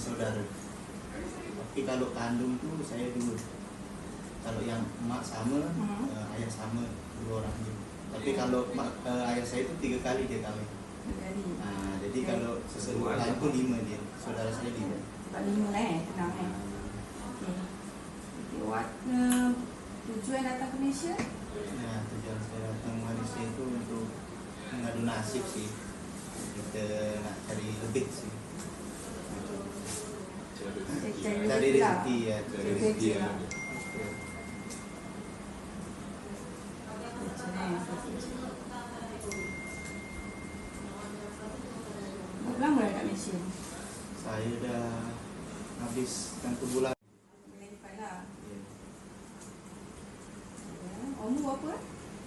saudara. Tapi kalau kandung tuh saya 2. Kalau yang emak sama, ayah sama, 2 orang je. Tapi kalau ayah saya itu 3 kali dia kawin. Nah, jadi kalau seseorang itu 5 dia, saudara saya 5. Sebab 5 lah tenang Buat tujuan datang ke Malaysia? Nah, tujuan saya datang ke Malaysia itu untuk mengadu nasib sih. Kita nak cari lebih sih. Cari rezeki ya, cari rezeki ya. Berapa lama dah kat Malaysia? Saya dah habis 1 bulan. Umur berapa?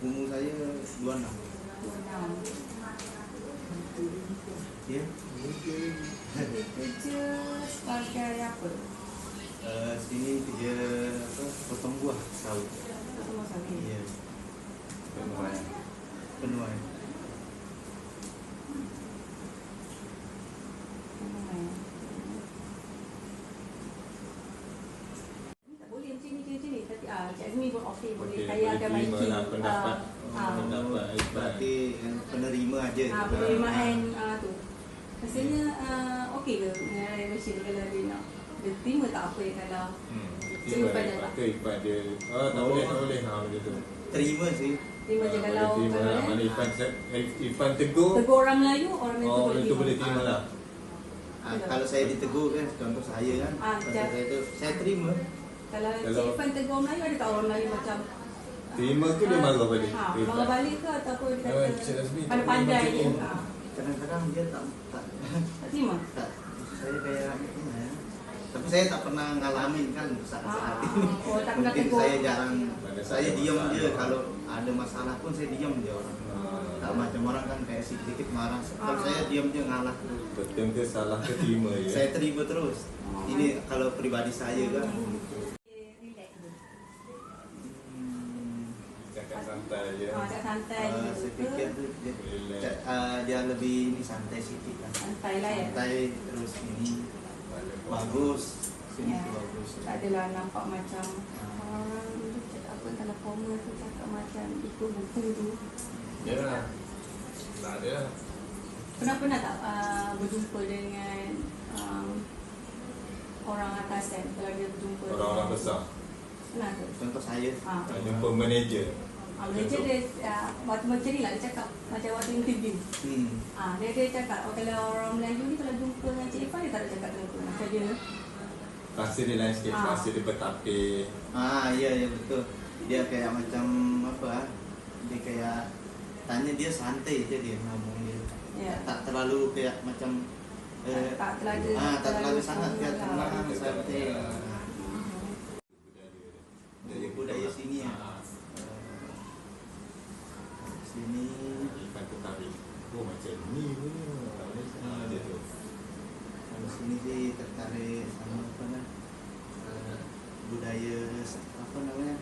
Umur saya 26. Ya. Kerja sebagai apa? Sini kerja apa? Potong buah sawit. Potong buah sawit. Ya. Penuai. Tak boleh macam ni. Tapi Cik Azmi pun okey boleh. Saya akan baiki pendapat. Berarti penerima aja. Penerimaan tu. Rasanya okey ke dengan rakyat Malaysia ni kalau dia nak? Dia terima tak apa yang kalau terima pada tak boleh macam tu. Terima sih. Terima je kalau mana Ifan tegur orang Melayu, orang itu boleh terima lah. Kalau saya ditegur kan, contoh saya kan, saya terima. Kalau Cik Ifan tegur Melayu, ada tak orang Melayu macam terima ke dia marah balik? Marah balik ke ataupun dia kata pandai-pandai dia? Kadang-kadang dia tak terima? Tak. Saya kayak tapi saya tak pernah ngalamin kan saat-saat ini. Tak pernah Mungkin tegur. saya jarang, saya diam dia. Kalau ada masalah pun saya diam dia orang. Tak macam orang kan kayak sedikit marah. Kalau saya diam dia ngalah terus. Betul ke salah ke terima ya? Saya terima terus. Ini kalau pribadi saya kan. Cakap santai je. Cakap santai je. Saya fikir tu dia lebih ini santai sikit lah. Santai lah ya. Santai terus ini bagus. Sini bagus. Tak adalah nampak macam orang dulu cakap apa kalau formal tu cakap macam ikut buku tu. Ya lah. Tak ada lah. Pernah tak berjumpa dengan orang atas kan? Kalau dia berjumpa Orang-orang besar. Pernah ke? Contoh saya. Jumpa manager. Manager dia waktu macam ni lah dia cakap macam waktu interview. Dia cakap kalau orang Melayu ni kalau jumpa dengan Cik Ifan dia tak ada cakap tengok macam dia. Rasa dia lain sikit, rasa dia bertapis. Ya betul. Dia kayak macam apa? Dia kayak tanya dia santai je dia ngomong dia. Ya. Tak terlalu kayak macam tak terlalu sangat dia tenang santai. Dari budaya sini ya. Sini Ifan tertarik. Oh macam ni punya. Dia tu. Kalau sini sih tertarik sama apa nah, budaya apa namanya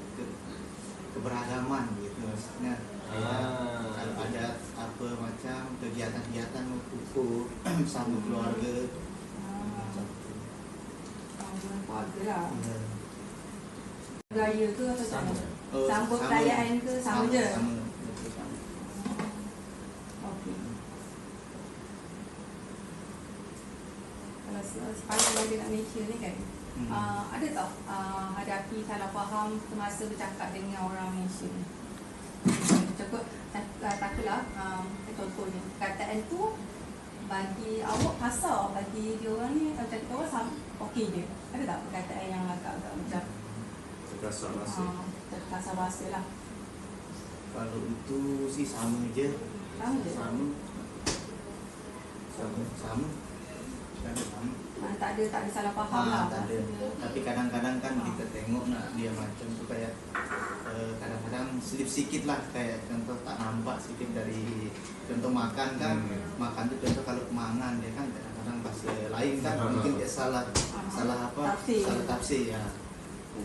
keberagaman gitu maksudnya. Kalau ada apa macam kegiatan-kegiatan kumpul sama keluarga macam tu. Keluarga lah. Gaya ke apa sama? Sambut sama. perayaan ke sama je? Sama. Okey. Kalau sepanjang bagi nak Malaysia ni kan, ada tak hadapi salah faham semasa bercakap dengan orang Malaysia ni? Cukup takutlah contohnya perkataan tu bagi awak kasar, bagi dia orang ni macam kita orang okey je. Ada tak perkataan yang agak-agak macam Terkasar rasa. terkasar rasa lah? Kalau itu sih sama je. Sama je? Sama. Tak ada salah faham lah. Tak ada. Tapi kadang-kadang kan kita tengok nak dia macam tu kayak kadang-kadang selip sikit lah, kayak contoh tak nampak sikit dari contoh makan kan. Makan tu contoh kalau kemangan dia kan kadang-kadang bahasa lain kan, mungkin dia salah apa? Tafsir. Salah tafsir ya.